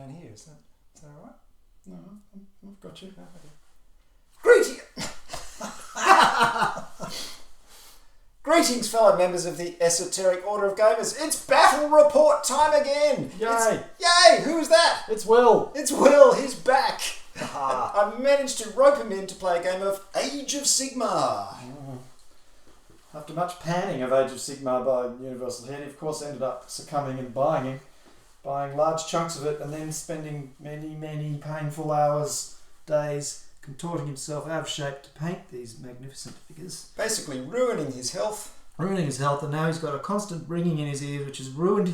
down here. Is that all right? No, I've got you. No, okay. Greetings, fellow members of the Esoteric Order of Gamers. It's battle report time again. Yay! Yay! Who's that? It's Will. It's Will. He's back. I managed to rope him in to play a game of Age of Sigmar. After much panning of Age of Sigmar by Universal Head, he of course ended up succumbing and buying large chunks of it, and then spending many painful hours, days, contorting himself out of shape to paint these magnificent figures. Basically ruining his health. And now he's got a constant ringing in his ears, which has ruined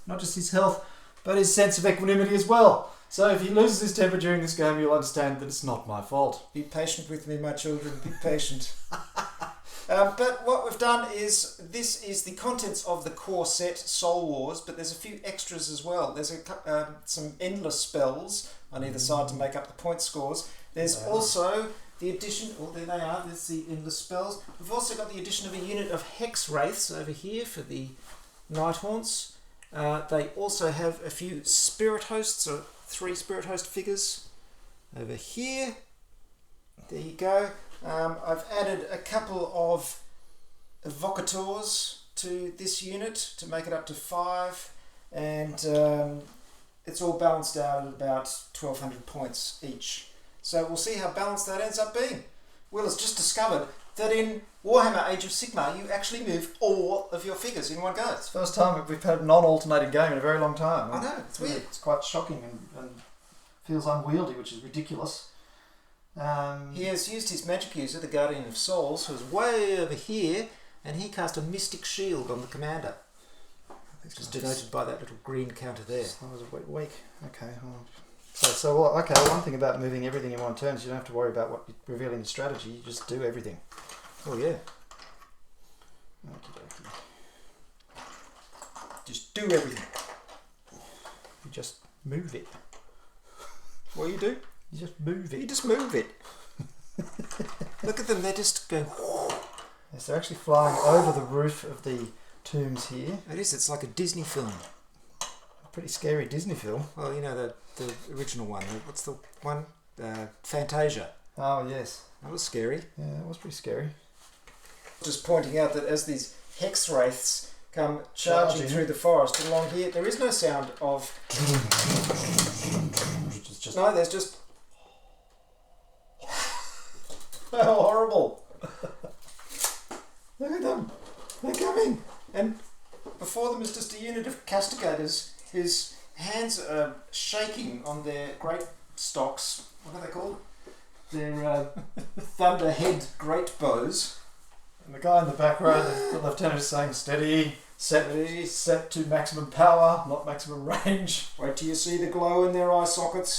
not just his health, but his sense of equanimity as well. So if he loses his temper during this game, you'll understand that it's not my fault. Be patient with me, my children. Be patient. But what we've done is, this is the contents of the core set, Soul Wars, but there's a few extras as well. There's some endless spells on either side to make up the point scores. There's also the addition, there they are, there's the endless spells. We've also got the addition of a unit of Hex Wraiths over here for the Night Haunts. They also have a few Spirit Hosts, or 3 Spirit Host figures over here. There you go. I've added a couple of Evocators to this unit to make it up to 5, and it's all balanced out at about 1,200 points each. So we'll see how balanced that ends up being. Will has just discovered that in Warhammer Age of Sigmar you actually move all of your figures in one go. It's the first time we've had a non-alternating game in a very long time. I know, it's weird. It's quite shocking and feels unwieldy, which is ridiculous. He has used his magic user, the Guardian of Souls, who's way over here, and he cast a Mystic Shield on the commander. Which is denoted by that little green counter there. That was a weak. Okay. Okay, one thing about moving everything in one turn is you don't have to worry about what you're revealing your strategy, you just do everything. Oh yeah. Okey-dokey. Just do everything. You just move it. What do? You just move it. You just move it. Look at them, they're just going... Yes, they're actually flying over the roof of the tombs here. It is, it's like a Disney film. A pretty scary Disney film. Well, you know, the original one. What's the one? Fantasia. Oh, yes. That was scary. Yeah, that was pretty scary. Just pointing out that as these Hex Wraiths come charging through the forest along here, there is no sound of... No, there's just... How horrible. Look at them. They're coming. And before them is just a unit of castigators. His hands are shaking on their great stocks. What are they called? Their thunderhead great bows. And the guy in the back row, the lieutenant, is saying, steady, set to maximum power, not maximum range. Wait till you see the glow in their eye sockets.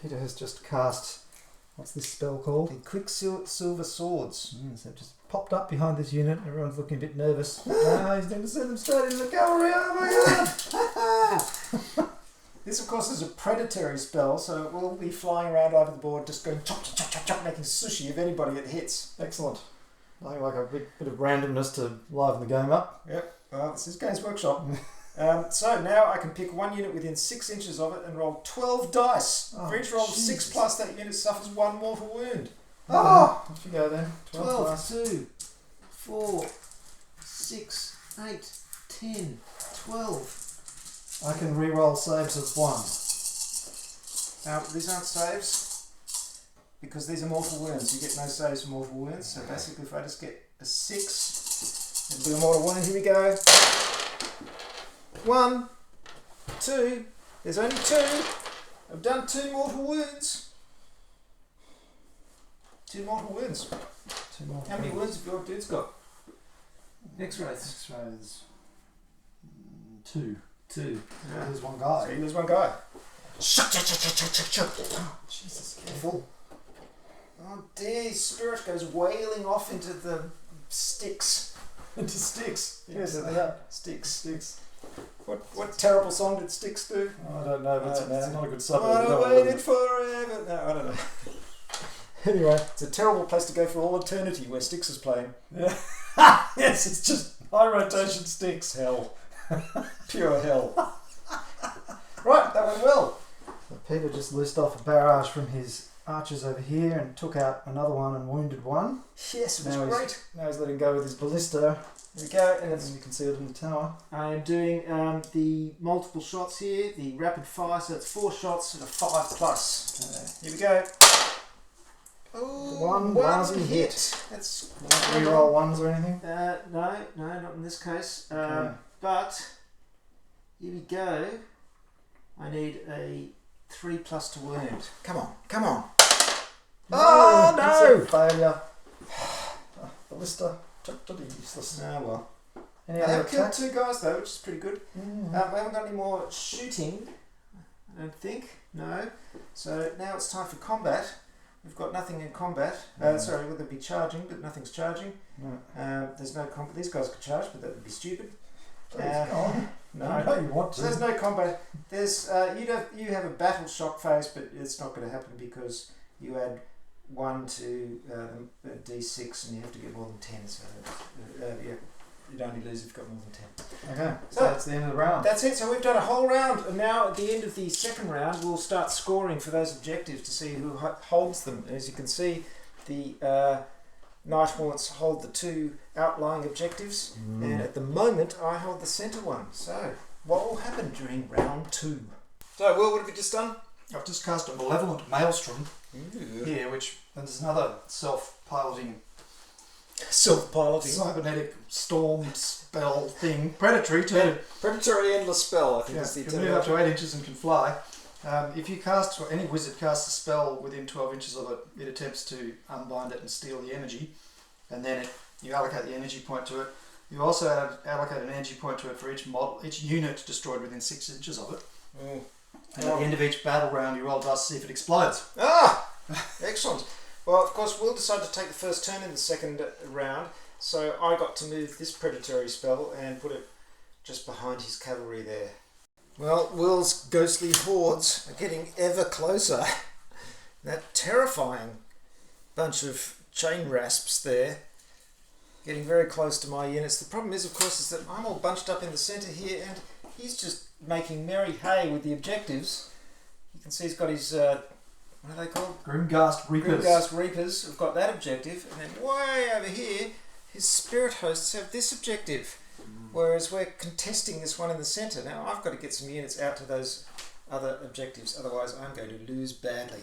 Peter has just cast, what's this spell called? The Quicksilver Swords. So it just popped up behind this unit. Everyone's looking a bit nervous. He's going to send them straight into the cavalry. Oh my god! This, of course, is a predatory spell, so it will be flying around over the board, just going chop, chop, chop, chop, chop, making sushi of anybody it hits. Excellent. Nothing like a bit of randomness to liven the game up. Yep. Well, this is Games Workshop. So now I can pick one unit within 6 inches of it and roll 12 dice. For each roll of 6 plus, that unit suffers 1 mortal wound. Off you go then. 12, 2, 4, 6, 8, 10, 12. I can re-roll saves of 1. Now, these aren't saves, because these are mortal wounds. You get no saves for mortal wounds, so basically if I just get a 6, it'll be a mortal wound. Here we go. 1, 2, there's only 2. I've done 2 mortal wounds. 2 mortal wounds. How many wounds have your dudes got? X-rays. X-rays. 2. 2. Yeah. There's one guy. So there's one guy. Oh, Jesus, careful. Oh dear, his spirit goes wailing off into the sticks. Into sticks? Yes, they are. Sticks. What terrible song did Styx do? Oh, I don't know, but it's not a good song. I waited forever. No, I don't know. Anyway. It's a terrible place to go for all eternity where Styx is playing. Yeah. Yes, it's just high rotation Styx. Hell. Pure hell. Right, that went well. So Peter just loosed off a barrage from his archers over here and took out another one and wounded one. Yes, it was great. Now he's letting go with his ballista. There we go, and And you can see it in the tower. I am doing the multiple shots here, the rapid fire, so it's 4 shots and a 5+. Here we go. Oh, One lousy hit. That's Reroll ones or anything? no, not in this case. Okay. But here we go. I need a 3+ to wound. Come on. Oh no! It's a failure. Ballista, totally useless. Oh well. Any I other have killed attacks? 2 guys though, which is pretty good. Mm. I haven't got any more shooting, I don't think. No. So now it's time for combat. We've got nothing in combat. Sorry, well, they'd be charging, but nothing's charging. No. There's no combat. These guys could charge, but that would be stupid. Please, go on. No, I know you want to. So there's no combat. There's you have a battle shock phase, but it's not going to happen because you add 1 to D6 and you have to get more than 10. So you'd only lose if you've got more than 10. Okay, so that's the end of the round. That's it. So we've done a whole round, and now at the end of the second round, we'll start scoring for those objectives to see who holds them. As you can see, the Night Haunts hold the 2 outlying objectives, and at the moment, I hold the centre one. So, what will happen during round 2? So, Will, what have you just done? I've just cast a Malevolent Maelstrom Ooh. here, and there's another self-piloting cybernetic storm spell thing. Predatory too. Predatory endless spell, I think Yeah, is the can move up to 8 inches and can fly. If you cast, or any wizard casts a spell within 12 inches of it, it attempts to unbind it and steal the energy, and then you allocate the energy point to it. You also allocate an energy point to it for each unit destroyed within 6 inches of it. Mm. And at the end of each battle round, you roll dice to see if it explodes. Ah! Excellent. Well, of course, Will decided to take the first turn in the second round, so I got to move this predatory spell and put it just behind his cavalry there. Well, Will's ghostly hordes are getting ever closer. That terrifying bunch of chain rasps there, getting very close to my units. The problem is, of course, is that I'm all bunched up in the centre here, and he's just making merry hay with the objectives. You can see he's got his... what are they called? Grimghast Reapers. Grimghast Reapers have got that objective, and then way over here, his spirit hosts have this objective, whereas we're contesting this one in the centre. Now, I've got to get some units out to those other objectives, otherwise I'm going to lose badly.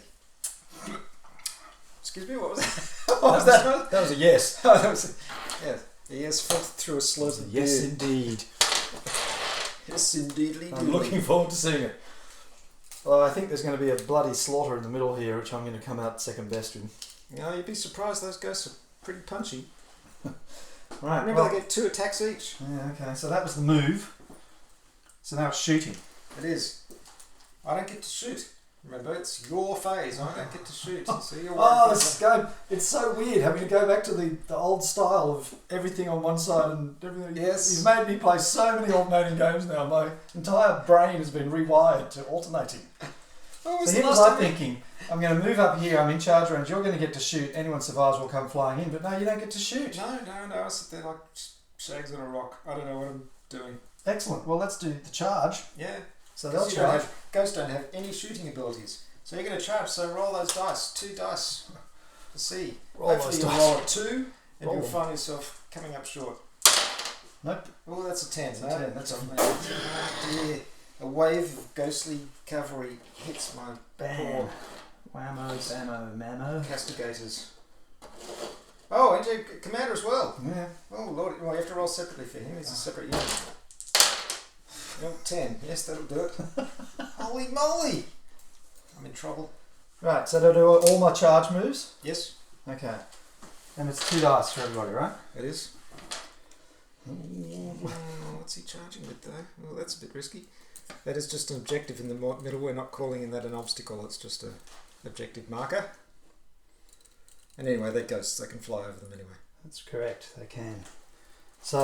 Excuse me, what was that? What was that? That was a yes. Oh, that was a yes filtered through a slot of Yes, beer. indeed. Yes, indeedly. I'm looking forward to seeing it. Well, I think there's going to be a bloody slaughter in the middle here, which I'm going to come out second best in. No, you'd be surprised. Those ghosts are pretty punchy. Right. Remember, they get 2 attacks each. Yeah. Okay. So that was the move. So now it's shooting. It is. I don't get to shoot. Remember, it's your phase. I don't get to shoot. So you're Oh, this is going. It's so weird having to go back to the old style of everything on one side and everything. Yes. You've made me play so many alternating games now. My entire brain has been rewired to alternating. Oh, So here was I thinking, I'm going to move up here, I'm in charge range, you're going to get to shoot, anyone survives will come flying in, but no, you don't get to shoot. No. I sit there like shags on a rock. I don't know what I'm doing. Excellent, well let's do the charge. Yeah. So they'll You charge. Ghosts don't have any shooting abilities. So you're going to charge, so roll those dice. 2 dice. To see. Roll Hopefully those you'll dice. roll a 2 and Roll you'll them. find yourself coming up short. Nope. Oh, that's a 10. That's a No, 10, that's a- dear. A wave of ghostly cavalry hits my Bam. Whammo, bammo, mammo. castigators. Oh, and your commander as well. Yeah. Oh, Lord. Well, you have to roll separately for him. He's a separate unit. Oh, 10. Yes, that'll do it. Holy moly! I'm in trouble. Right, so to do all my charge moves? Yes, Okay. And it's 2 dice for everybody, right? it is. What's he charging with though? Well, that's a bit risky. That is just an objective in the middle. We're not calling that an obstacle. It's just an objective marker. And anyway, they're ghosts. They can fly over them anyway. That's correct, they can. So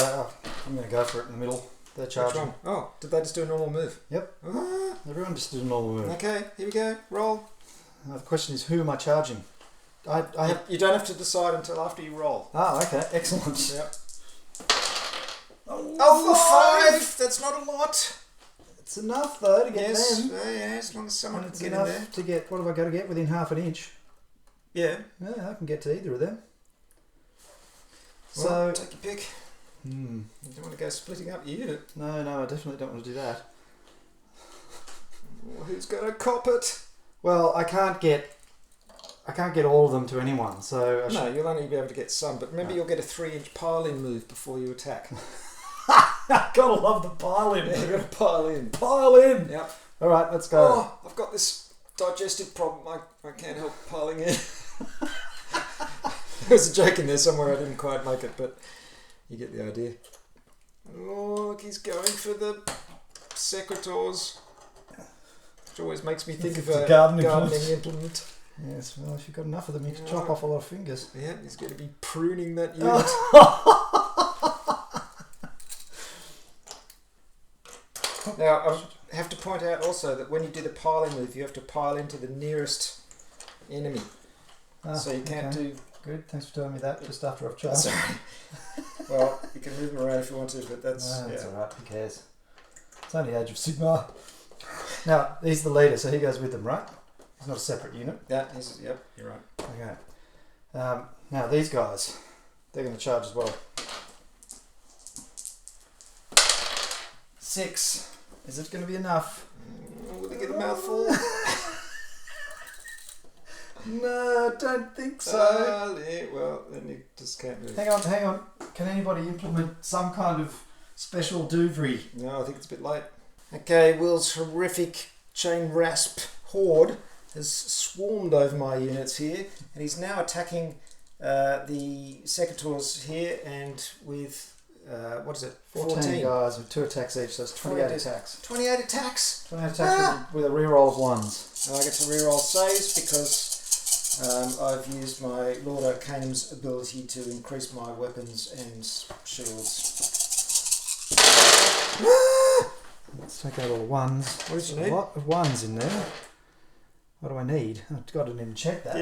I'm going to go for it in the middle. They're Which charging. one? Oh, did they just do a normal move? Yep. Ah, Everyone just did a normal move. okay, here we go. Roll. Now the question is, who am I charging? I have... You don't have to decide until after you roll. Ah, okay, excellent. Yep. Oh, Oh, 5! That's not a lot. It's enough though to get Yes, them. yeah, as long as someone And can it's get in there. enough to get, what have I got to get? Within half an inch. Yeah. Yeah, I can get to either of them. Well, So, take your pick. You don't want to go splitting up your unit. no, I definitely don't want to do that. Well, who's going to cop it? Well, I can't get all of them to anyone, so I No, you'll only be able to get some, but remember you'll get a 3-inch pile-in move before you attack. gotta love the pile in. Yeah, you've got to pile in. Pile in. Yep. All right, let's go. Oh, I've got this digestive problem. I can't help piling in. There's a joke in there somewhere. I didn't quite make it, but you get the idea. Oh, look, he's going for the secretors. Which always makes me think of a gardening implement. Yes, well, if you've got enough of them, you can chop off a lot of fingers. Yeah, he's going to be pruning that unit. Now, I have to point out also that when you do the piling move, you have to pile into the nearest enemy. So you can't do... Good, thanks for telling me that just after I've charged. Sorry. Well, you can move them around if you want to, but that's... That's alright, who cares? It's only Age of Sigmar. Now, he's the leader, so he goes with them, right? He's not a separate unit. Yeah, yep, you're right. Okay. Now, these guys, they're going to charge as well. 6. Is it going to be enough? Will they get a mouthful? No, I don't think so. Yeah, well, then you just can't move. Hang on. Can anybody implement some kind of special douvry? No, I think it's a bit late. Okay, Will's horrific chain rasp horde has swarmed over my units here, and he's now attacking the secators here, and with what is it? 14 guys with 2 attacks each, so it's 28 attacks. 28 attacks? 28 attacks with a reroll of 1s. And I get to reroll saves because I've used my Lord Arcanum's ability to increase my weapons and shields. Let's take out all the 1s. What did you There's need? a lot of 1s in there. What do I need? Oh, God, I didn't even check that.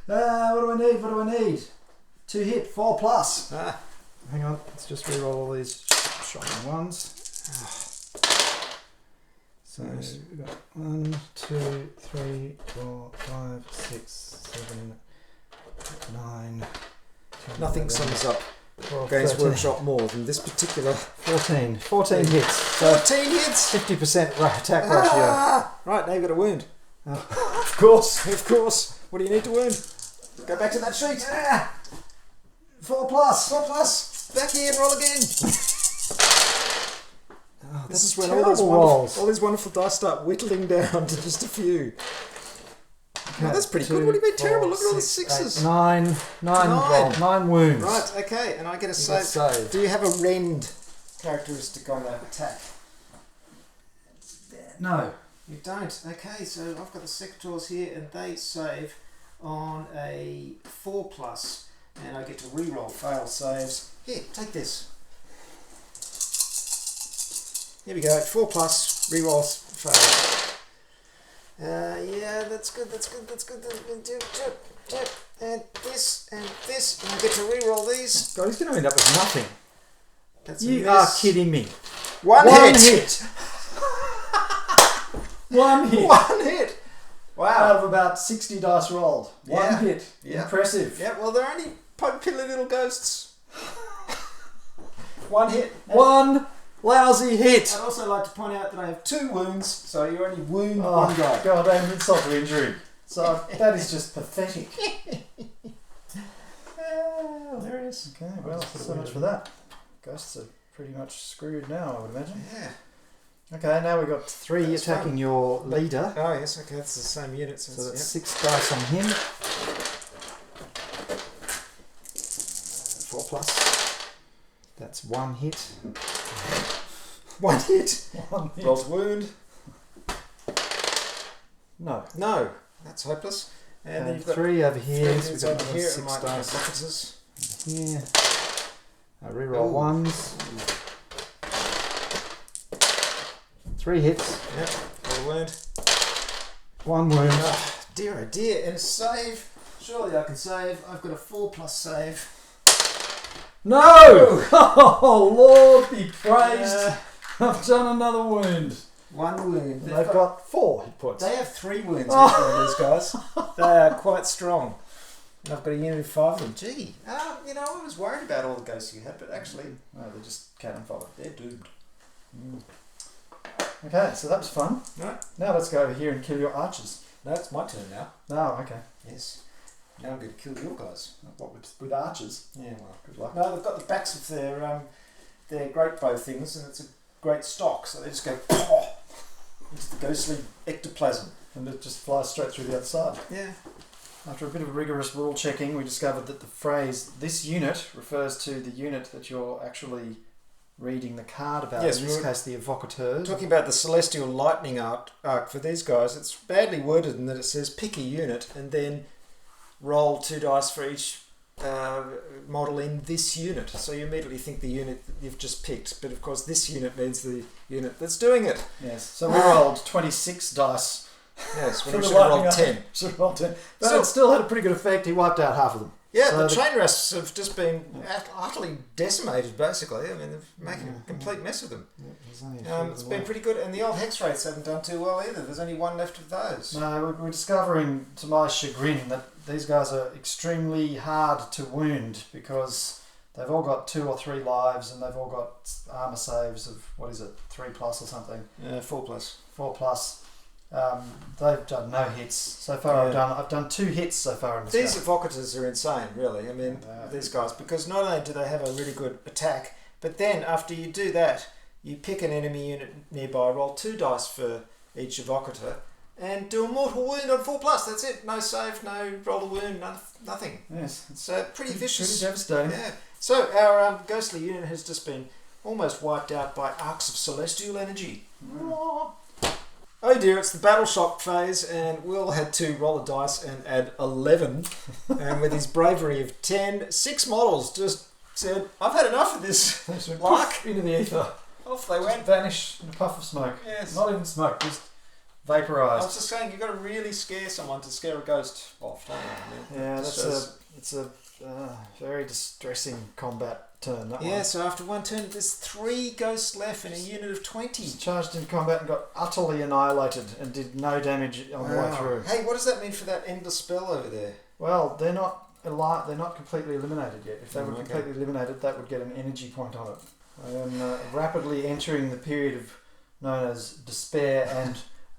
Yeah. What do I need? 2 hit, 4 plus. Ah. Hang on, let's just reroll all these shocking 1s. So we've got 1, 2, 3, 4, 5, 6, 7, 9. 10, Nothing 11, sums up 12, Games 13, Workshop more than this particular... 14 hits. So 14 hits! 50% attack ratio. Right, now you've got a wound. Of course. Of course. What do you need to wound? Go back to that sheet. 4 plus. 4 plus. Back here and roll again. This is when terrible rolls. all these wonderful dice start whittling down to just a few. Okay, Oh, that's pretty 2, good. What do you mean 4, terrible? Look at all the 6, sixes. 8, 9 wounds. Right, okay, and I get a You save. get saved. Do you have a rend characteristic on that attack? No. You don't. Okay, so I've got the secators here, and they save on a 4 plus, and I get to reroll fail saves. Here, take this. Here we go. 4 plus rerolls fail. Yeah, that's good. And this, and I get to reroll these. God, he's going to end up with nothing. That's a You miss. are kidding me. One hit. One hit. One hit. Wow. Out of about 60 dice rolled. One hit. Yeah. Impressive. Yeah, well, they're only pilly little ghosts. One hit. One lousy hit. I'd also like to point out that I have 2 wounds, so you only wound Oh, one guy. God, I'm insult to injury. So that is just pathetic. There it is. Okay, well, so much for that. Ghosts are pretty much screwed now, I would imagine. Yeah. Okay, now we've got 3 That's attacking fun. your leader. Oh, yes, okay, that's the same unit. So that's 6 dice on him. 4 plus. That's 1 hit. 1 hit. 1 hit. Rolls wound. No. No, that's hopeless. And then you've got 3 over here. 3 So we've hits got over another here, 6 and my dice officers. here. I reroll 1s. 3 hits. Yep, roll a wound. 1 wound. Oh dear, and a save. Surely I can save. I've got a 4 plus save. No! Oh, Lord be praised. I've done another wound. 1 wound. They've got 4 hit points. They have 3 wounds, these guys. They are quite strong. And I've got a unit of 5 of them. Gee, I was worried about all the ghosts you had, but actually... No, they're just cannon fodder. They're doomed. Okay, so that was fun. Right. Now let's go over here and kill your archers. No, it's my turn now. Oh, okay. Yes. Now I'm going to kill your guys. What, with archers? Yeah, well, Good luck. no, they've got the backs of their great bow things, and it's a great stock, so they just go into the ghostly ectoplasm. And it just flies straight through the other side. Yeah. After a bit of rigorous rule checking, we discovered that the phrase "this unit" refers to the unit that you're actually reading the card about. Yes, in this case, the evocateurs. Talking about the celestial lightning arc for these guys, it's badly worded in that it says pick a unit and then roll 2 dice for each model in this unit. So you immediately think the unit that you've just picked, but of course this unit means the unit that's doing it. Yes. So we rolled 26 dice. Yes, for when we the should have rolled lightning 10. arc. Should have rolled 10. But it still had a pretty good effect. He wiped out half of them. Yeah, So the train rasps have just been utterly decimated, basically. I mean, they're making a complete mess of them. It's been pretty good, and the old hex rates haven't done too well either. There's only 1 left of those. No, we're discovering, to my chagrin, that these guys are extremely hard to wound because they've all got 2 or 3 lives and they've all got armor saves of, 3+ or something? 4+. 4+. They've done no hits so far. Yeah. I've done 2 hits so far in this These game. evocators are insane, really. I mean, these guys, because not only do they have a really good attack, but then after you do that, you pick an enemy unit nearby, roll 2 dice for each evocator, and do a mortal wound on 4+. That's it. No save, no roll a wound, nothing. Yes, So pretty vicious. pretty devastating. Yeah. So our ghostly unit has just been almost wiped out by arcs of celestial energy. Oh dear, it's the battle shock phase, and Will had to roll a dice and add 11. And with his bravery of 10, 6 models just said, I've had enough of this lark. Into the ether. Off they went. Vanish in a puff of smoke. Yes. Not even smoke, just I vaporised. was just saying, you've got to really scare someone to scare a ghost off, don't you? I mean, Yeah, just it's a very distressing combat turn. That yeah, one. so after 1 turn, there's 3 ghosts left in a unit of 20. Just charged in combat and got utterly annihilated and did no damage on the way through. Hey, what does that mean for that endless spell over there? Well, they're not they're not completely eliminated yet. If they were Okay. completely eliminated, that would get an energy point on it. I am rapidly entering the period of known as despair and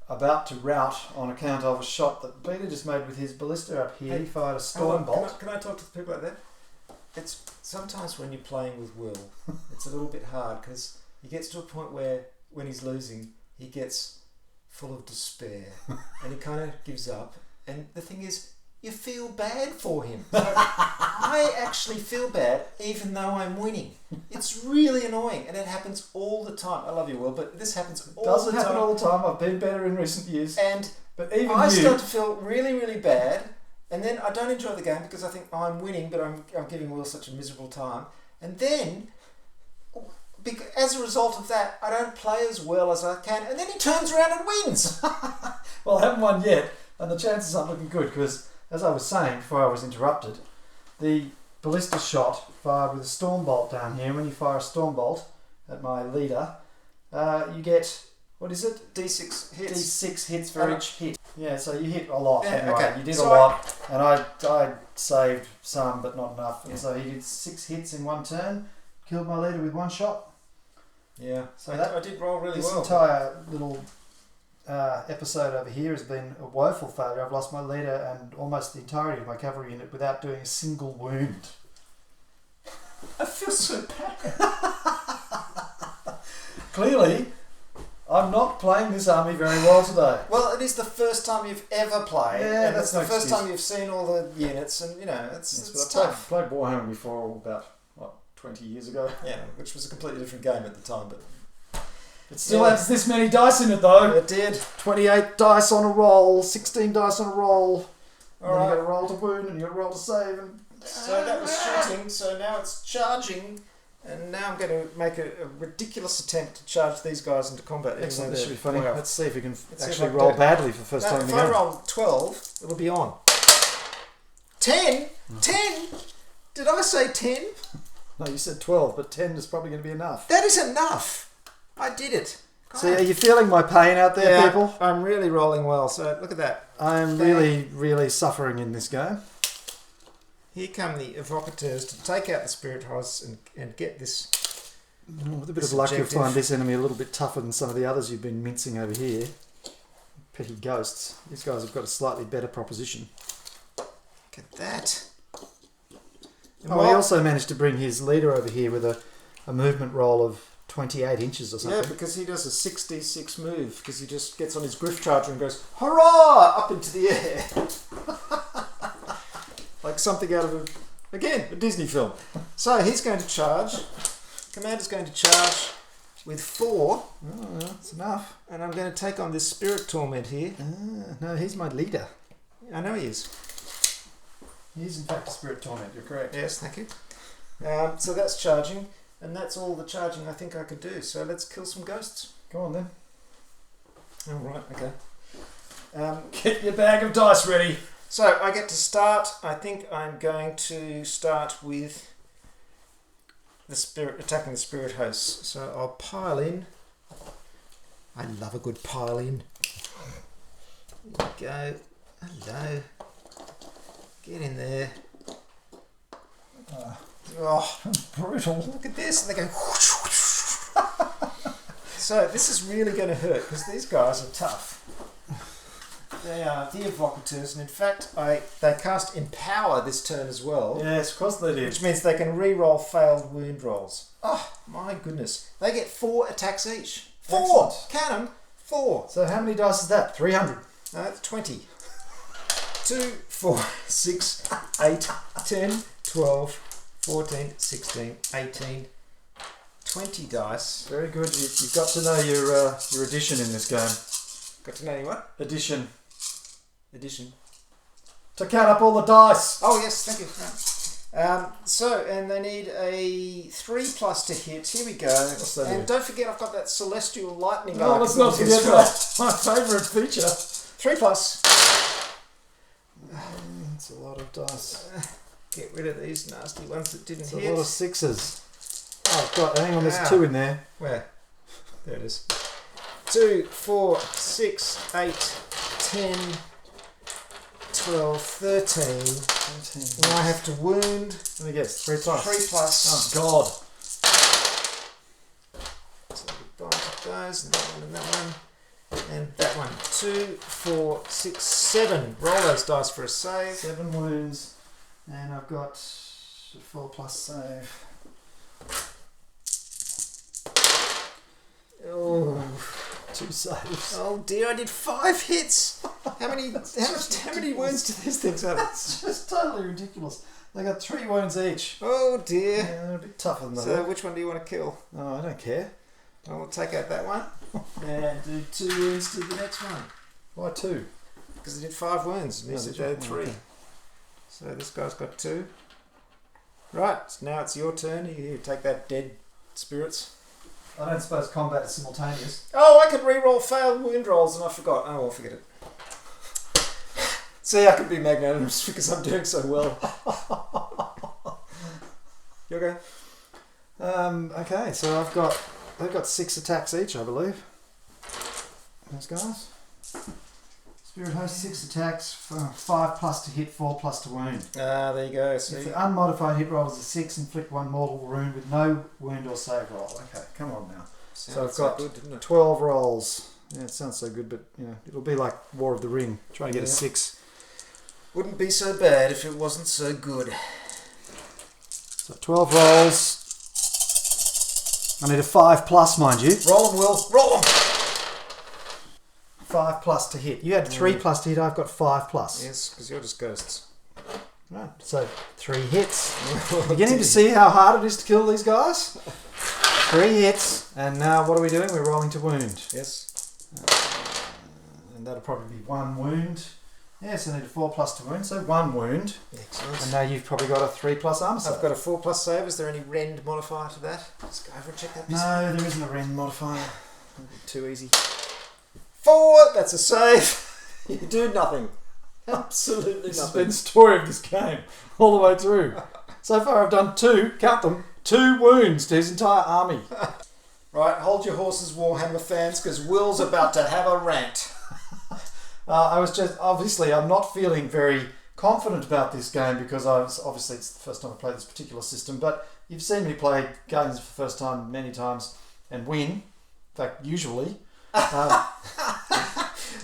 about to rout on account of a shot that Peter just made with his ballista up here. He fired a storm bolt. Can I talk to the people like that? It's sometimes when you're playing with Will, it's a little bit hard because he gets to a point where when he's losing, he gets full of despair and he kind of gives up. And the thing is, you feel bad for him. So I actually feel bad even though I'm winning. It's really annoying and it happens all the time. I love you, Will, but this happens all the time. Doesn't happen all the time. I've been better in recent years. And But even I you, start to feel really, really bad, and then I don't enjoy the game because I think, oh, I'm winning, but I'm giving Will such a miserable time. And then, as a result of that, I don't play as well as I can, and then he turns around and wins. well, I haven't won yet, and the chances aren't looking good because, as I was saying before I was interrupted, the ballista shot fired with a storm bolt down here. When you fire a storm bolt at my leader, you get, what is it? D6 hits. D6 hits for each hit. Yeah, so you hit a lot anyway. Okay. You did So a lot, and I saved some, but not enough. And Yeah. so he did 6 hits in 1 turn, killed my leader with 1 shot. Yeah, So I did roll really this well. entire little episode over here has been a woeful failure. I've lost my leader and almost the entirety of my cavalry unit without doing a single wound. I feel so bad. Clearly, I'm not playing this army very well today. Well, it is the first time you've ever played, Yeah, and that's it's the no first excuse. time you've seen all the units, and you know, it's Yes, but tough. I played Warhammer before about, 20 years ago. Yeah, which was a completely different game at the time, but It still Yeah. has this many dice in it though. it did. 28 dice on a roll, 16 dice on a roll. And All then right. you got to roll to wound and you got to roll to save. And So that was shooting, so now it's charging, and now I'm going to make a ridiculous attempt to charge these guys into combat. even excellent, though this should they're be funny. well. Let's see if we can see if actually I can roll do it. badly for the first Now, time in if the I game. roll 12, it'll be on. 10? 10? Did I say 10? No, you said 12, but 10 is probably going to be enough. That is enough. I did it. See, are you feeling my pain out there, people? I'm really rolling well. So look at that. I'm really, really suffering in this game. Here come the evocateurs to take out the spirit hosts and get this. With a bit of luck, you'll find this enemy a little bit tougher than some of the others you've been mincing over here. Petty ghosts. These guys have got a slightly better proposition. Look at that. He also managed to bring his leader over here with a movement roll of 28 inches or something. Yeah, because he does a 6d6 move, because he just gets on his griff charger and goes, hurrah, up into the air. Like something out of, a Disney film. So he's going to charge. Commander's going to charge with 4. Oh, that's enough. And I'm going to take on this spirit torment here. No, he's my leader. I know he is. He's in fact a spirit torment, you're correct. Yes, thank you. So that's charging, and that's all the charging I think I could do. So let's kill some ghosts. Go on then. All right, okay. Get your bag of dice ready. So I get to start. I think I'm going to start with the spirit attacking the spirit hosts. So I'll pile in. I love a good pile in. There you go. Hello. Get in there. Oh, brutal. Look at this. And they go. So this is really going to hurt because these guys are tough. They are the evocateurs, and in fact, they cast Empower this turn as well. Yes, of course they do. Which means they can re-roll failed wound rolls. Oh, my goodness. They get 4 attacks each. 4! Excellent. Count them. 4. So how many dice is that? 300. No, that's 20. 2, 4, 6, 8, 10, 12, 14, 16, 18, 20 dice. Very good. You've got to know your addition in this game. Got to know your what? Addition. To count up all the dice. Oh yes, thank you. And they need a 3+ to hit. Here we go. And don't forget, I've got that celestial lightning. No, let's not forget that. My favourite feature. 3+. That's a lot of dice. Get rid of these nasty ones that didn't hit. It's a lot of 6s. Oh God! Hang on, there's 2 in there. Where? There it is. 2, 4, 6, 8, 10. 12, 13. Now I have to wound. Let me guess, 3+. 3+. Oh God. So goodbye to those, and that one, and that one. And that one. 2, 4, 6, 7. Roll those dice for a save. 7 wounds. And I've got a 4+ save. Oh. 2 saves. Oh dear, I did 5 hits. How many wounds do these things have? It's just totally ridiculous. They got 3 wounds each. Oh dear. Yeah, they're a bit tougher than that. So which one do you want to kill? Oh, I don't care. Well, we'll take out that one and do 2 wounds to the next one. Why 2? Because they did 5 wounds and these did 3. Okay. So this guy's got 2. Right, so now it's your turn. You take that dead spirits. I don't suppose combat is simultaneous. Oh, I could re-roll failed wound rolls and I forgot. Oh, well, forget it. See, I could be magnanimous because I'm doing so well. You okay? Okay, so they've got 6 attacks each, I believe. Those guys. Spirit host 6 attacks, 5+ to hit, 4+ to wound. Ah, there you go. So if the unmodified hit roll is a 6, inflict 1 mortal wound with no wound or save roll. Okay, come on now. So I've got good, didn't it? 12 rolls. Yeah, it sounds so good, but it'll be like War of the Ring. Trying to get a 6. Wouldn't be so bad if it wasn't so good. So 12 rolls. I need a 5+, mind you. Roll them, Will. Roll them. 5+ to hit. You had 3+ to hit. I've got 5+. Yes, because you're just ghosts. Right. So 3 hits. Beginning to see how hard it is to kill these guys. 3 hits, and now what are we doing? We're rolling to wound. Yes. And that'll probably be 1 wound. Yes, I need a 4+ to wound, so 1 wound. Excellent. And now you've probably got a 3+ armor save. I've got a 4+ save. Is there any rend modifier to that? Let's go over and check that. No, there isn't a rend modifier. Too easy. 4. That's a save. You do nothing. Absolutely nothing. This has been the story of this game all the way through. So far I've done 2, count them, 2 wounds to his entire army. Right, hold your horses, Warhammer fans, because Will's about to have a rant. I'm not feeling very confident about this game because obviously it's the first time I played this particular system, but you've seen me play games for the first time many times and win. In fact, usually.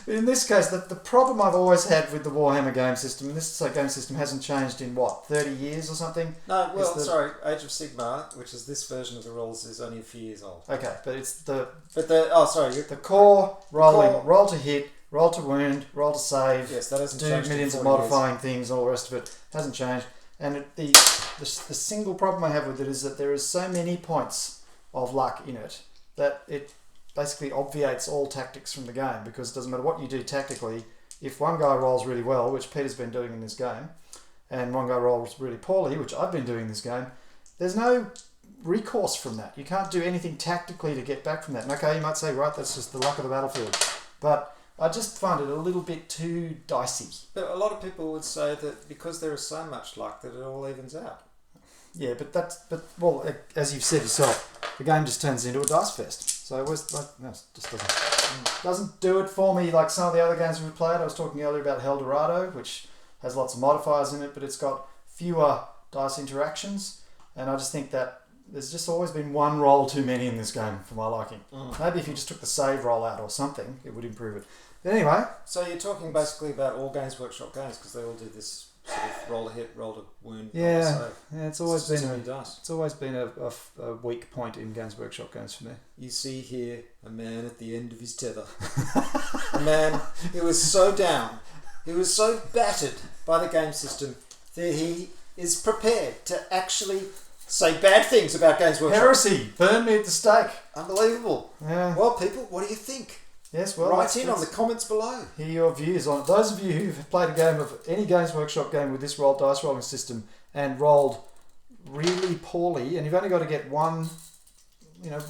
In this case, the problem I've always had with the Warhammer game system, and this game system hasn't changed in 30 years or something? No, Age of Sigmar, which is this version of the rules, is only a few years old. Okay, but it's the core rolling, roll to hit, roll to wound, roll to save. Yes, that hasn't do changed. Millions of modifying things, all the rest of it hasn't changed. And the single problem I have with it is that there is so many points of luck in it that it basically obviates all tactics from the game, because it doesn't matter what you do tactically. If one guy rolls really well, which Peter's been doing in this game, and one guy rolls really poorly, which I've been doing in this game, there's no recourse from that. You can't do anything tactically to get back from that. And okay, you might say, right, that's just the luck of the battlefield. But I just find it a little bit too dicey. But a lot of people would say that because there is so much luck that it all evens out. Yeah, well, as you've said yourself, the game just turns into a dice fest. So it was it just doesn't do it for me like some of the other games we've played. I was talking earlier about Eldorado, which has lots of modifiers in it, but it's got fewer dice interactions. And I just think that there's just always been one roll too many in this game for my liking. Maybe if you just took the save roll out or something, it would improve it. But anyway. So you're talking basically about all Games Workshop games, because they all do this sort of roll to hit, roll to wound, roll to save. Yeah, it's always been a weak point in Games Workshop games for me. You see here a man at the end of his tether. A man who was so down, he was so battered by the game system that he is prepared to actually say bad things about Games Workshop. Heresy! Burn me at the stake! Unbelievable. Yeah. Well, people, what do you think? Yes, well, write in on the comments below. Hear your views on it. Those of you who've played a game of any Games Workshop game with this dice rolling system and rolled really poorly, and you've only got to get one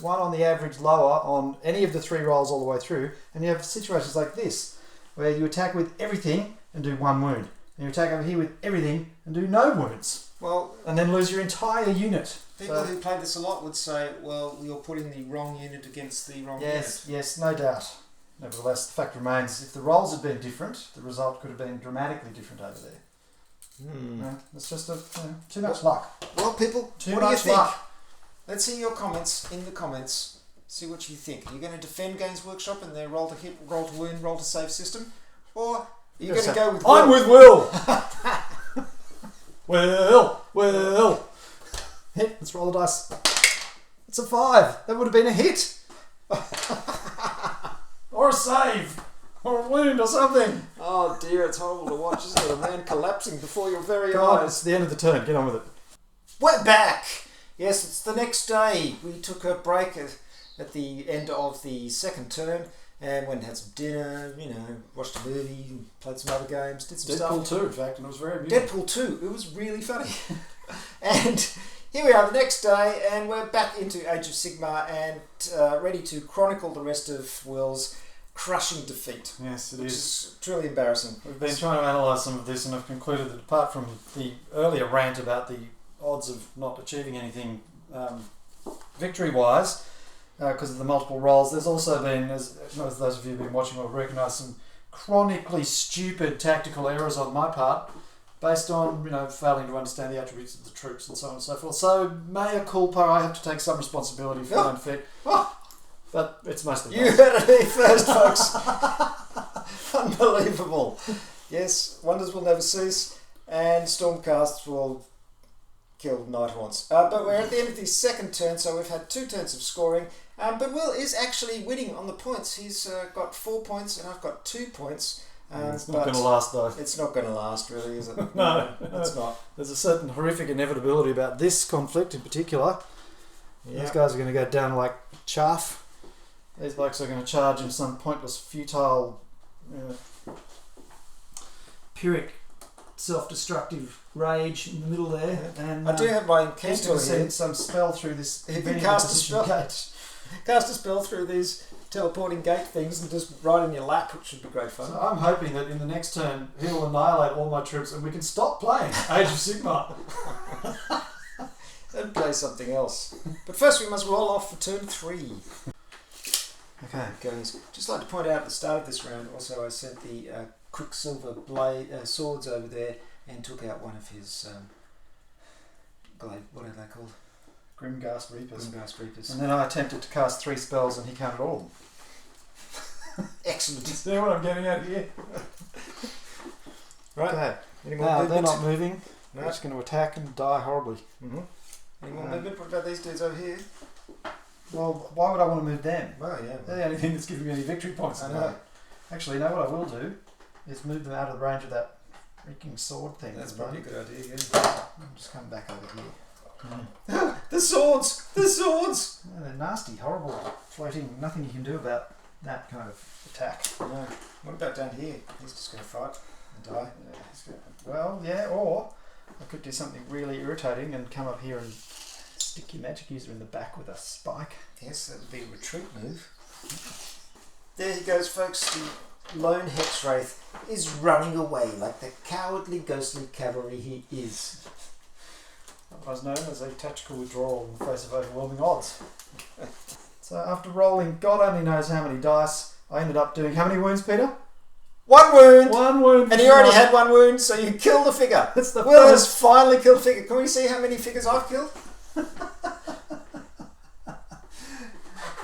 on the average lower on any of the three rolls all the way through, and you have situations like this where you attack with everything and do one wound, and you attack over here with everything and do no wounds. Well, and then lose your entire unit. People who play this a lot would say, well, you're putting the wrong unit against the wrong unit. Yes, no doubt. Nevertheless, the fact remains, if the rolls had been different, the result could have been dramatically different over there. No, it's just too much luck. Well, people, what do you think? Let's see your comments in the comments. See what you think. Are you going to defend Games Workshop and their roll to hit, roll to win, roll to save system? Or are you going to go with Will? I'm with Will! Will! Hit, let's roll the dice. It's a 5. That would have been a hit. Or a save. Or a wound or something. Oh dear, it's horrible to watch, isn't it? A man collapsing before your very God, eyes. it's the end of the turn. Get on with it. We're back. Yes, it's the next day. We took a break at the end of the second turn and went and had some dinner, watched a movie, played some other games, did some stuff. Deadpool 2, in fact, and it was very amusing. Deadpool 2, it was really funny. And here we are the next day, and we're back into Age of Sigmar and ready to chronicle the rest of Will's crushing defeat. Yes, it is truly embarrassing. We've been trying to analyse some of this, and I've concluded that apart from the earlier rant about the odds of not achieving anything victory-wise, because of the multiple rolls, there's also been, as those of you who've been watching will recognise, some chronically stupid tactical errors on my part, based on failing to understand the attributes of the troops and so on and so forth. So mea culpa, I have to take some responsibility for my defeat. But it's mostly you heard it here first, folks. Unbelievable. Yes, wonders will never cease, and Stormcasts will kill Nighthorns. But we're at the end of the second turn, so we've had 2 turns of scoring. But Will is actually winning on the points. He's got 4 points, and I've got 2 points. It's not going to last, though. It's not going to last, really, is it? No, it's not. There's a certain horrific inevitability about this conflict in particular. Yep. These guys are going to go down like chaff. These blokes are going to charge in some pointless, futile, Pyrrhic, self-destructive rage in the middle there. And I do have my He's going to send some spell through this. He can cast a spell through these teleporting gate things and just right in your lap, which should be great fun. So I'm hoping that in the next turn he'll annihilate all my troops and we can stop playing Age of Sigmar. and play something else. But first we must roll off for turn 3. Okay. Guys, just like to point out at the start of this round, also I sent the Quicksilver swords over there and took out one of his glaive, what are they called? Grimghast Reapers. Grimghast Reapers. And then I attempted to cast 3 spells and he counted all of them. Excellent. See what I'm getting at here? Right. Okay. Any more Now, movement? they're not moving. No. They're just going to attack and die horribly. Mm-hmm. Any more movement? What about these dudes over here? Well, why would I want to move them? Well, yeah. They're the only thing that's giving me any victory points. I know. Actually, you know what I will do? Is move them out of the range of that freaking sword thing. That's probably a good idea, yeah. I'm just coming back over here. The swords! The swords! Yeah, they're nasty, horrible, floating. Nothing you can do about that kind of attack. No. What about down here? He's just going to fight and die. Yeah, well, yeah, or I could do something really irritating and come up here and stick your magic user in the back with a spike. Yes, that would be a retreat move. There he goes, folks. The lone hex wraith is running away like the cowardly, ghostly cavalry he is. Otherwise known as a tactical withdrawal in the face of overwhelming odds. So after rolling God only knows how many dice, I ended up doing how many wounds, Peter? 1 wound! 1 wound. And he already had 1 wound, so you killed the figure. That's the Will first. has finally killed a figure. Can we see how many figures I've killed?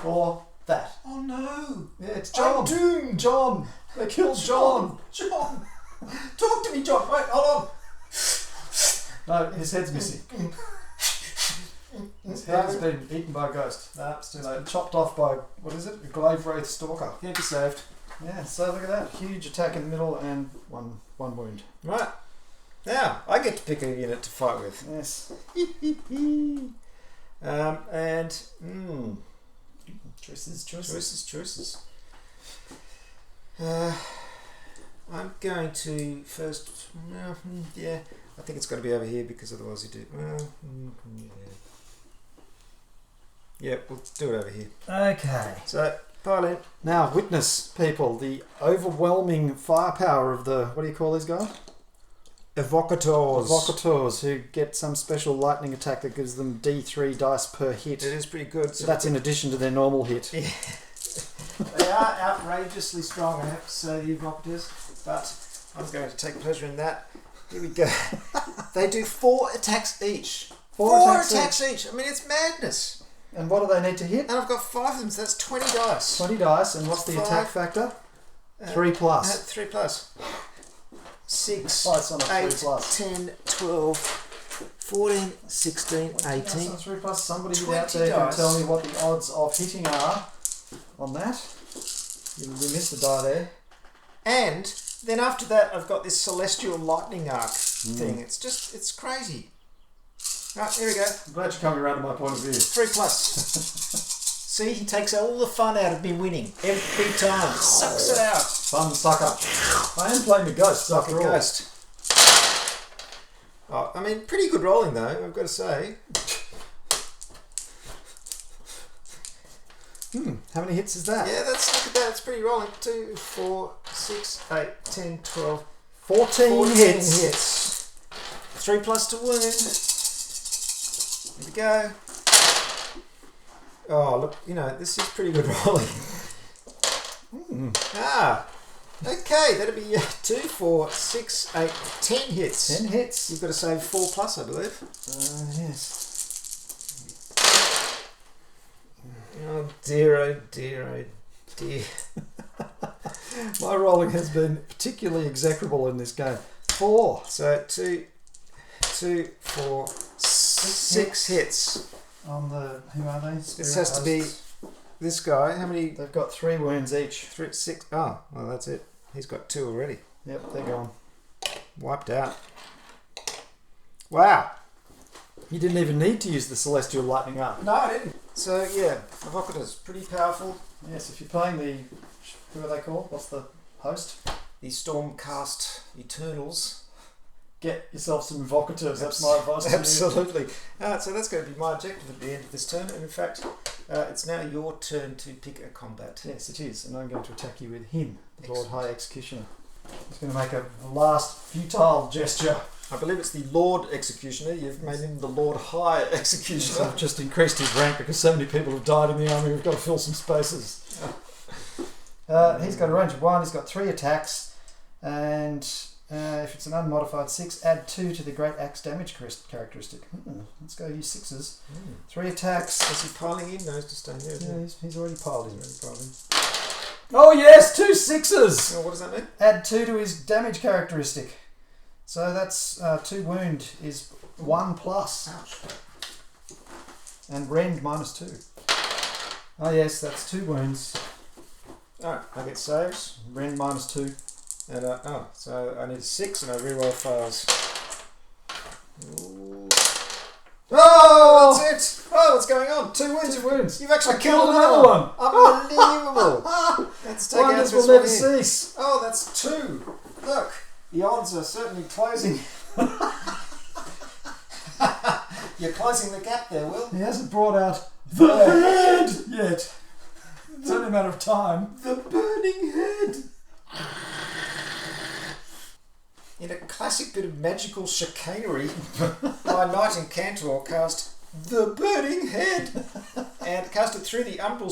Or that. Oh no! Yeah, it's John. I'm doomed! John. They killed John. John! Talk to me, John! Wait, hold on! No, his head's missing. His head has been eaten by a ghost. Nah, it's too It's late. been chopped off by, what is it? A glaive wraith stalker. Can't be saved. Yeah, so look at that. Huge attack in the middle and one wound. Right. Now, I get to pick a unit to fight with. Yes. Choices. I'm going to first. Yeah, I think it's got to be over here because otherwise you do. Yeah, we'll do it over here. Okay. So, pile in. Now, witness, people, the overwhelming firepower of the, what do you call these guys? Evocators. Evocators, who get some special lightning attack that gives them D3 dice per hit. It is pretty good. So that's in addition to their normal hit. Yeah. They are outrageously strong, I have to say, the Evocators, but I'm going to take pleasure in that. Here we go. They do 4 attacks each. 4 attacks each. I mean, it's madness. And what do they need to hit? And I've got 5 of them, so that's 20 dice. 20 dice, and what's the 5, attack factor? 3 plus. 3 plus. 6, Oh, it's on a 3 8, plus. 10, 12, 14, 16, 18. So 3 plus. Somebody 20 out there can dice. tell me what the odds of hitting are on that. You missed a die there. And then after that, I've got this celestial lightning arc thing. It's crazy. Right, here we go. I'm glad you're coming around to my point of view. 3 plus. See, he takes all the fun out of me winning every time. Sucks it out. Fun sucker. I am playing the ghost after all. Ghost. Oh, I mean, pretty good rolling though, I've got to say. How many hits is that? Yeah, look at that. It's pretty rolling. 2, 4, 6, 8, 10, 12, 14 hits. 3 plus to wound. Here we go. Oh, look, this is pretty good rolling. Okay, that'll be 2, 4, 6, 8, 10 hits. 10 hits. You've got to save 4 plus, I believe. Yes. Oh dear, oh dear, oh dear. My rolling has been particularly execrable in this game. 4. So 2, 4, 6 hits. On the, who are they? This has to be this guy. How many? They've got 3 wounds each. 3, 6. Oh, well, that's it. He's got 2 already. Yep, they're gone. Wiped out. Wow. You didn't even need to use the Celestial Lightning Arc. No, I didn't. So, yeah, Evocators, pretty powerful. Yes, if you're playing the, who are they called? What's the host? The Stormcast Eternals. Get yourself some Evocators, that's my advice to you. Absolutely. So that's going to be my objective at the end of this turn. And in fact, it's now your turn to pick a combat. Yes, it is. And I'm going to attack you with him, the Lord High Executioner. He's going to make a last futile gesture I believe it's the Lord Executioner. You've made him the Lord High So Executioner. I've just increased his rank because so many people have died in the army. We've got to fill some spaces. He's got a range of 1. He's got 3 attacks, and if it's an unmodified 6, add 2 to the Great Axe damage characteristic. Let's go use 6s. 3 attacks. Is he piling in? No, he's just staying here. Yeah, he's already piled in. He's piling in. Oh yes, 2 6s! Oh, what does that mean? Add 2 to his damage characteristic. So that's 2 wound is 1 plus. Ouch. And rend -2. Oh yes, that's 2 wounds. Alright, I get saves. Rend -2. And so I need 6 and I reroll fails. Ooh. Oh, that's it! Oh, what's going on? 2 wounds. 2 wounds. You've actually I killed killed another one. one. Unbelievable. Let's take out Wonders this will never one here. cease. Oh, that's 2. Look, the odds are certainly closing. You're closing the gap there, Will. He hasn't brought out the head yet. It's only a matter of time. The burning head. In a classic bit of magical chicanery, my knight in Cantor cast the burning head and cast it through the umbral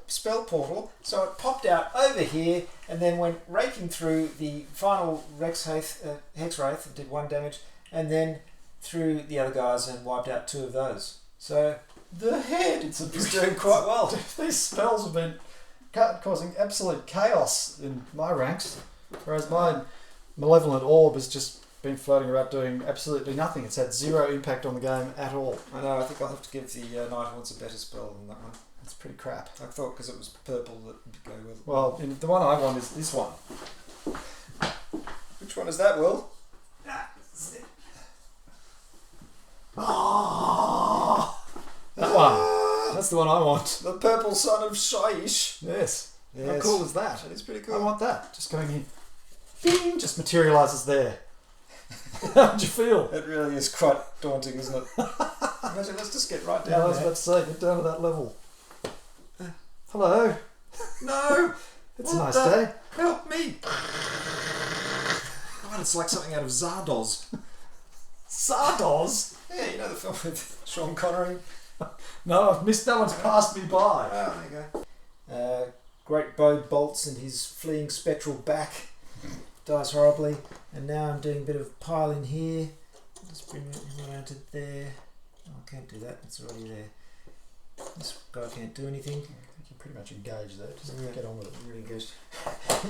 spell portal, so it popped out over here and then went raking through the final Hexwraith and did 1 damage, and then through the other guys and wiped out 2 of those. So the head is doing quite well. These spells have been causing absolute chaos in my ranks, whereas my malevolent orb has just been floating around doing absolutely nothing. It's had 0 impact on the game at all. I know, I think I'll have to give the Nighthorns a better spell than that one. It's pretty crap. I thought because it was purple that would go with it. Well, the one I want is this one. Which one is that, Will? That one. That's the one I want. The purple son of Shaish. Yes. How Yes. cool is that? That is pretty I cool. want that. Just going in. Bing! Just materialises there. How'd you feel? It really is quite daunting, isn't it? Imagine, let's just get right Yeah, I down was there. about to say, get down to that level. Hello. No! It's a What nice the- day. Help me! God, it's like something out of Zardoz. Sardos? Yeah, you know the film with Sean Connery? No, I've missed that one's passed me by. Oh, there you go. Great bow bolts and his fleeing spectral back. Dies horribly. And now I'm doing a bit of piling here. Just bring it around to there. Oh, I can't do that, it's already there. This guy can't do anything. I think you're pretty much engaged there. Just Yeah. get on with it. Really good.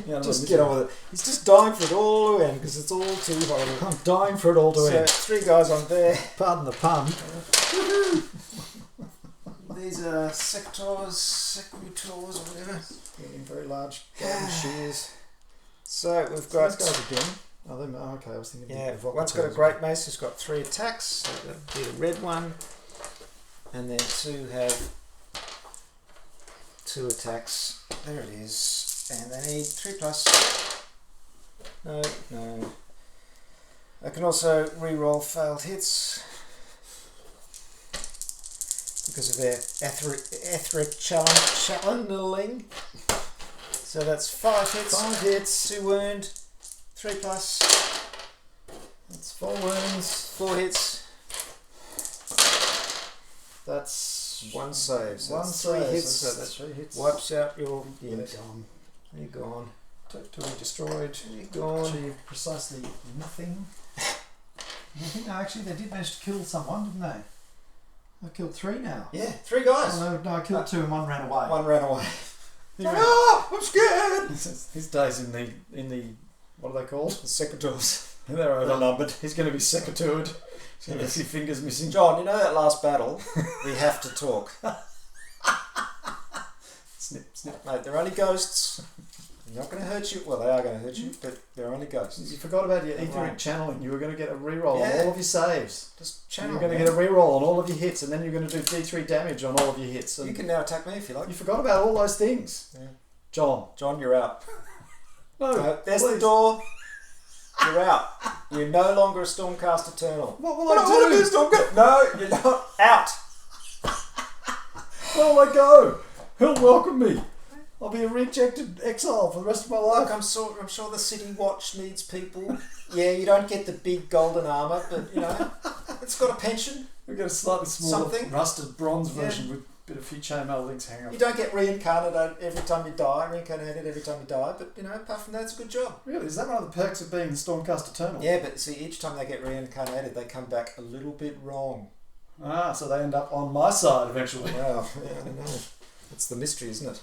Yeah, Just get on with it. He's just dying for it all to end because it's all too horrible. I'm dying for it all to So end. 3 guys on there. Pardon the pun. These are secutors or whatever. In very large golden shears. So we've These got guys again. Okay, I was thinking. yeah. of One's got a great mace. Who's got 3 attacks. So that'd be the red one, and then 2 have 2 attacks. There it is, and they need 3 plus. No. I can also re-roll failed hits because of their etheric channeling. So that's 5 hits. 5 hits. 2 wound, 3 plus, That's 4 wounds. 4 hits, That's 1 save. So 1 that's 3 save. hits. So So that's that 3 hits. wipes out your They're imp. gone. You're gone. Totally destroyed. You're gone. Achieved precisely nothing. No, actually, they did manage to kill someone, didn't they? I've killed 3 now. Yeah, 3 guys. Oh, no, I killed 2 and 1 ran away. 1 ran away. He ran- Oh, I'm scared. His days in the what are they called? The secators. They're over. Numbered. He's going to be secatoured. He's going to have his fingers missing. John, you know that last battle? We have to talk. Snip, snip. Mate, they're only ghosts. They're not going to hurt you. Well, they are going to hurt you, but they're only ghosts. You forgot about your etheric Right. channeling. You were going to get a reroll Yeah. on all of your saves. Just channel. You're going to man. get a reroll on all of your hits, and then you're going to do D3 damage on all of your hits. And You can now attack me if you like. you forgot about all those things. Yeah. John. John, you're out. No. There's the please. door. You're out. You're no longer a Stormcast Eternal. What will I I want to be a do? Stormcast. No, you're not out. Where will I go? Who'll welcome me? I'll be a rejected exile for the rest of my Look, life. I'm sure the City Watch needs people. Yeah, you don't get the big golden armour, but you know, it's got a pension. We get a slightly smaller, Something. rusted bronze version with a bit of few chainmail links hanging up. You don't get reincarnated every time you die, but you know, apart from that, it's a good job. Really? Is that one of the perks of being the Stormcast Eternal? Yeah, but see, each time they get reincarnated, they come back a little bit wrong. Ah, so they end up on my side eventually. Well, yeah, I don't know. It's the mystery, isn't it?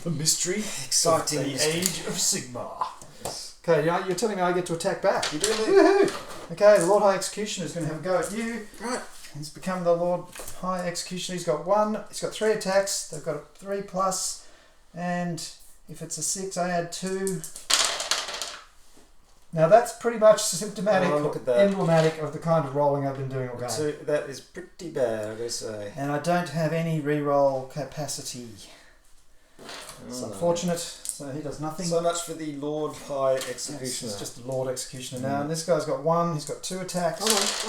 The mystery. Exciting of the mystery. Age of Sigmar. Yes. Okay, you're telling me I get to attack back. You do, Luke. Woohoo! Okay, the Lord High Executioner is going to have a go at you. Right. He's become the Lord High Executioner. He's got 3 attacks. They've got a 3+, and if it's a 6, I add 2. Now that's pretty much symptomatic, look at that. emblematic of the kind of rolling I've been doing all game. So that is pretty bad, I gotta say. And I don't have any reroll capacity. It's unfortunate. So he does nothing. So much for the Lord High Yes, Executioner. he's just a Lord Executioner now. And this guy's got 1. He's got 2 attacks. It's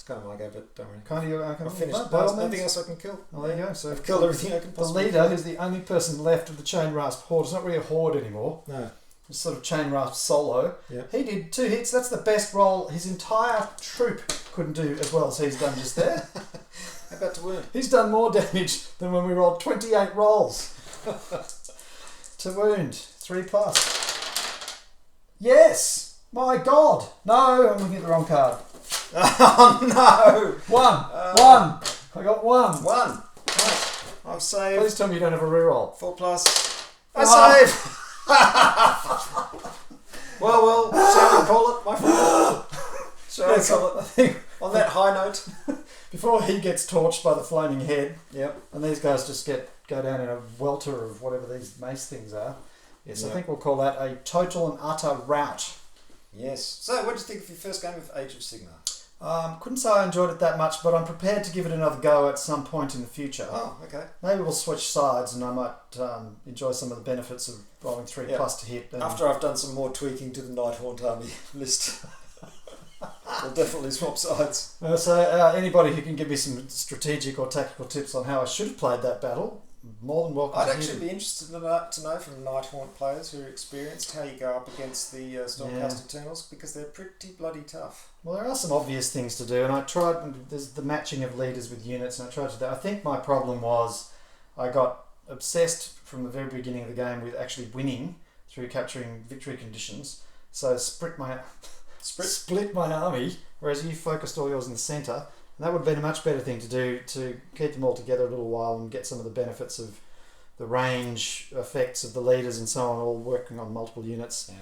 kind of my go, but don't worry. Kind of your I've finished. by all There's nothing means. else I can kill. Well, there you go. So I've killed everything I can the possibly leader, who's the only person left of the Chain Rasp Horde, it's not really a horde anymore. No. It's sort of Chain Rasp solo. Yeah. He did 2 hits. That's the best roll his entire troop couldn't do as well as he's done just there. How about to wound? He's done more damage than when we rolled 28 rolls. To wound. 3+. Yes! My God! No, I'm looking at the wrong card. Oh no! 1! 1! I got 1. 1. Right. I've saved. Please tell me you don't have a reroll. 4+. I Ah. save! well, shall we call it, my friend? Shall we Yes, call it? I think On that high note. before he gets torched by the flaming head, Yep. and these guys just go down in a welter of whatever these mace things are. Yes, I Yep. think we'll call that a total and utter rout. Yes. So, what did you think of your first game of Age of Sigmar? Couldn't say I enjoyed it that much, but I'm prepared to give it another go at some point in the future. Oh, okay. Maybe we'll switch sides and I might enjoy some of the benefits of rolling 3+ Yeah. to hit. And After I've done some more tweaking to the Nighthaunt army list, we'll definitely swap sides. So anybody who can give me some strategic or tactical tips on how I should have played that battle, more than welcome. I'd to hear actually them. be interested to know from Nighthaunt players who are experienced how you go up against the Stormcast Eternals, because they're pretty bloody tough. Well, there are some obvious things to do, and I tried. There's the matching of leaders with units, and I tried to do that. I think my problem was I got obsessed from the very beginning of the game with actually winning through capturing victory conditions. So split my army, whereas you focused all yours in the centre. And that would have been a much better thing to do, to keep them all together a little while and get some of the benefits of the range effects of the leaders and so on, all working on multiple units. Yeah.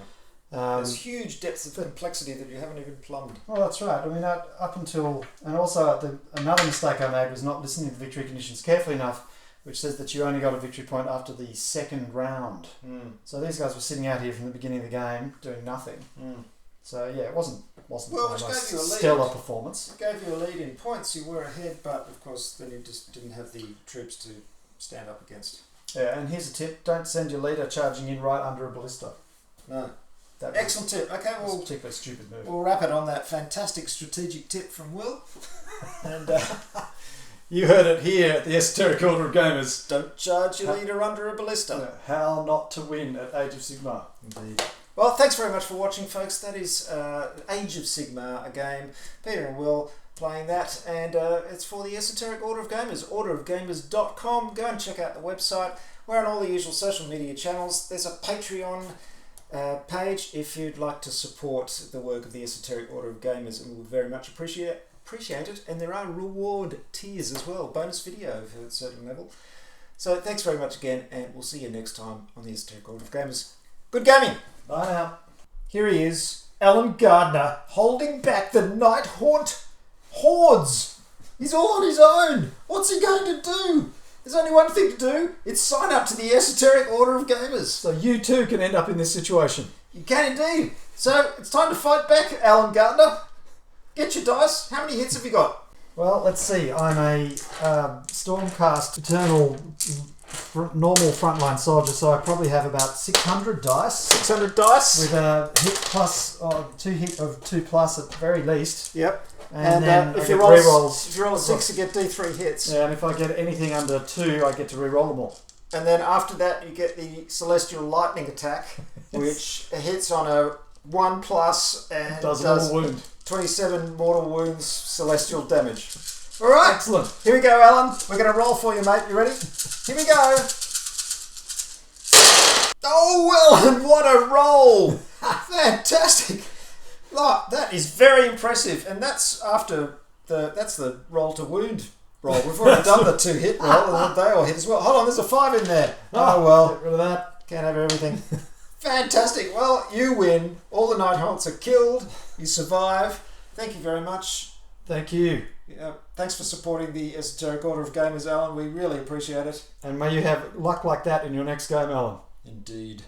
There's huge depths of complexity that you haven't even plumbed. Well, that's right. I mean, up until... And also, another mistake I made was not listening to the victory conditions carefully enough, which says that you only got a victory point after the 2nd round. So these guys were sitting out here from the beginning of the game, doing nothing. So, yeah, it wasn't Well, my which most gave you a lead. stellar performance. It gave you a lead in points, you were ahead, but of course then you just didn't have the troops to stand up against. Yeah, and here's a tip. Don't send your leader charging in right under a ballista. No. That was, Excellent tip. Okay, that was a well, particularly stupid move. we'll wrap it on that fantastic strategic tip from Will. And You heard it here at the Esoteric Order of Gamers. don't charge your leader under a ballista. How not to win at Age of Sigmar. Indeed. Well, thanks very much for watching, folks. That is Age of Sigmar, a game. Peter and Will playing that, and it's for the Esoteric Order of Gamers, orderofgamers.com. Go and check out the website. We're on all the usual social media channels. There's a Patreon page if you'd like to support the work of the Esoteric Order of Gamers, and we would very much appreciate it. And there are reward tiers as well, bonus video for a certain level. So thanks very much again, and we'll see you next time on the Esoteric Order of Gamers. Good gaming! Bye now. Here he is, Alan Gardner, holding back the Nighthaunt hordes. He's all on his own. What's he going to do? There's only one thing to do. It's sign up to the Esoteric Order of Gamers. So you too can end up in this situation. You can indeed. So it's time to fight back, Alan Gardner. Get your dice. How many hits have you got? Well, let's see. I'm a Stormcast Eternal normal frontline soldier, so I probably have about 600 dice. 600 dice. With a hit plus, 2 hit of 2 plus at the very least. Yep. And then if I you get roll rerolls. if you roll a 6, you get D3 hits. Yeah, and if I get anything under 2, I get to reroll them all. And then after that, you get the Celestial Lightning attack, which hits on a 1 plus and does all wound. 27 mortal wounds, celestial damage. All right. Excellent. Here we go, Alan. We're going to roll for you, mate. You ready? Here we go. Oh, well, and what a roll. Fantastic. Oh, that is very impressive. And that's after that's the roll to wound roll. We've already done the 2 hit roll, and they all hit as well. Hold on, there's a 5 in there. Oh, well. Get rid of that. Can't have everything. Fantastic. Well, you win. All the Nighthawks are killed. You survive. Thank you very much. Thank you. Thanks for supporting the Esoteric Order of Gamers, Alan. We really appreciate it. And may you have luck like that in your next game, Alan. Indeed.